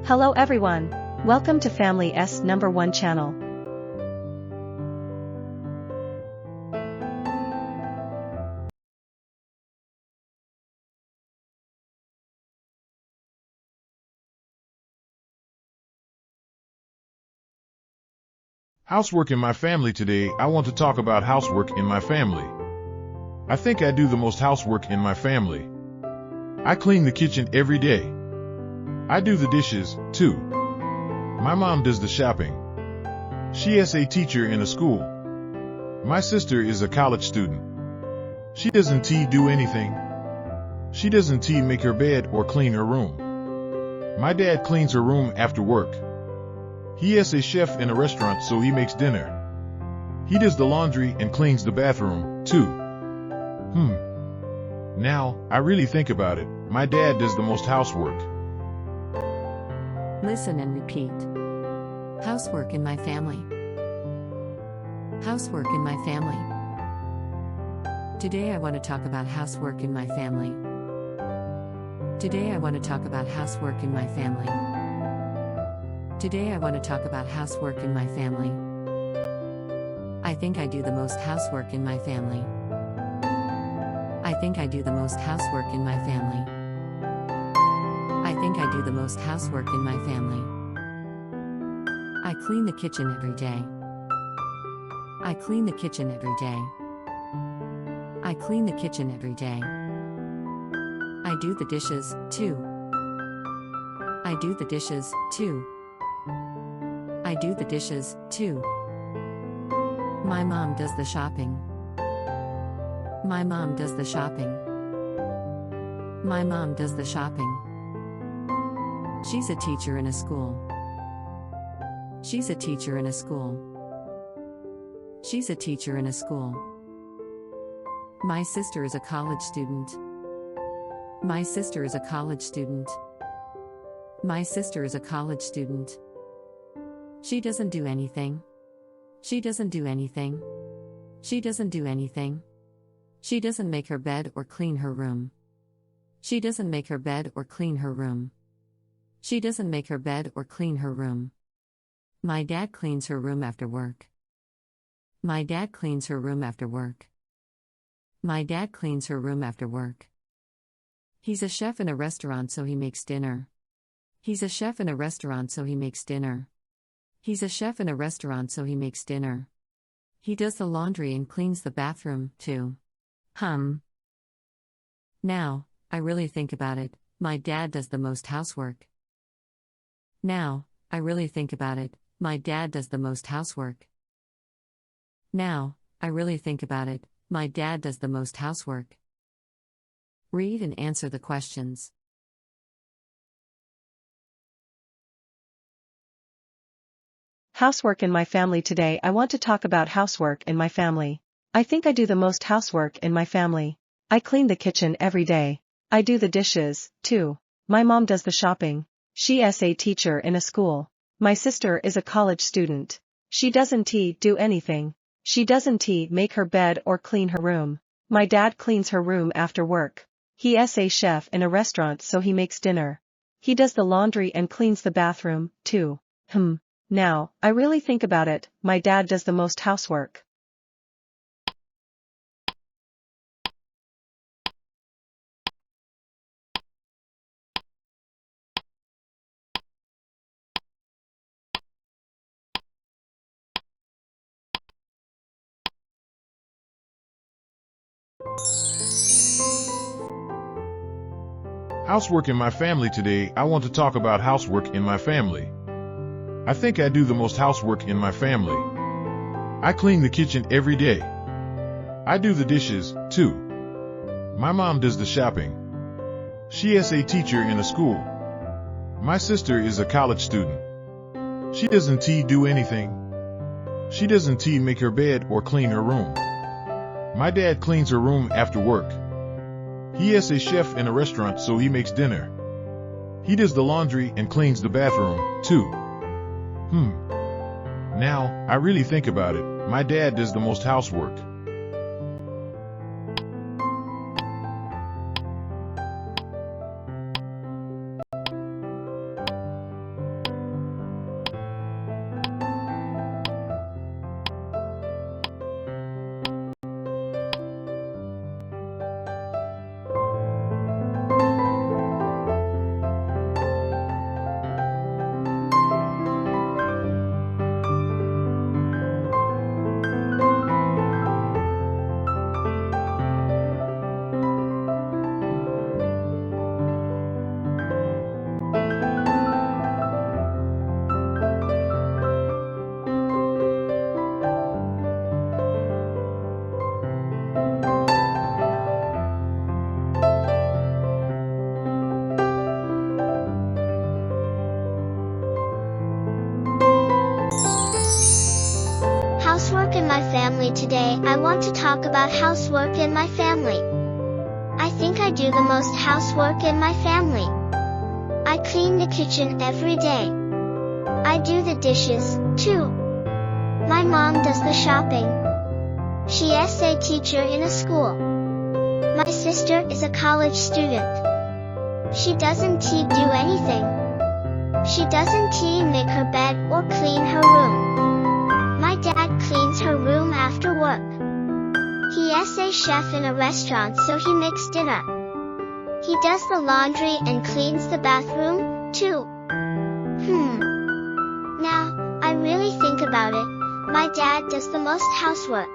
Hello everyone. Welcome to Family's #1 channel. Housework in my family. Today, I want to talk about housework in my family. I think I do the most housework in my family. I clean the kitchen every day. I do the dishes, too. My mom does the shopping. She is a teacher in a school. My sister is a college student. She doesn't do anything. She doesn't make her bed or clean her room. My dad cleans her room after work. He is a chef in a restaurant, so he makes dinner. He does the laundry and cleans the bathroom, too. Now, I really think about it, my dad does the most housework. Listen and repeat. Housework in my family. Housework in my family. Today I want to talk about housework in my family. Today I want to talk about housework in my family. Today I want to talk about housework in my family. I think I do the most housework in my family. I think I do the most housework in my family. I think I do the most housework in my family. I clean the kitchen every day. I clean the kitchen every day. I clean the kitchen every day. I do the dishes, too. I do the dishes, too. I do the dishes, too. My mom does the shopping. My mom does the shopping. My mom does the shopping. She's a teacher in a school. She's a teacher in a school. She's a teacher in a school. My sister is a college student. My sister is a college student. My sister is a college student. She doesn't do anything. She doesn't do anything. She doesn't do anything. She doesn't make her bed or clean her room. She doesn't make her bed or clean her room. She doesn't make her bed or clean her room. My dad cleans her room after work. My dad cleans her room after work. My dad cleans her room after work. He's a chef in a restaurant, so he makes dinner. He's a chef in a restaurant, so he makes dinner. He's a chef in a restaurant, so he makes dinner. He does the laundry and cleans the bathroom, too. Now, I really think about it, my dad does the most housework. Now, I really think about it, my dad does the most housework. Now, I really think about it, my dad does the most housework. Read and answer the questions. Housework in my family. Today I want to talk about housework in my family. I think I do the most housework in my family. I clean the kitchen every day. I do the dishes, too. My mom does the shopping. She is a teacher in a school. My sister is a college student. She doesn't do anything. She doesn't make her bed or clean her room. My dad cleans her room after work. He is a chef in a restaurant, so he makes dinner. He does the laundry and cleans the bathroom, too. Now, I really think about it, my dad does the most housework. Housework in my family. Today, I want to talk about housework in my family. I think I do the most housework in my family. I clean the kitchen every day. I do the dishes, too. My mom does the shopping. She is a teacher in a school. My sister is a college student. She doesn't do anything. She doesn't make her bed or clean her room. My dad cleans her room after work. He is a chef in a restaurant, so he makes dinner. He does the laundry and cleans the bathroom, too. Now, I really think about it, my dad does the most housework. housework in my family. Today, I want to talk about housework in my family. I think I do the most housework in my family. I clean the kitchen every day. I do the dishes, too. My mom does the shopping. She is a teacher in a school. My sister is a college student. She doesn't do anything. She doesn't make her bed or clean her room. My dad cleans her room after work. He is a chef in a restaurant, so he makes dinner. He does the laundry and cleans the bathroom, too. Now, I really think about it, my dad does the most housework.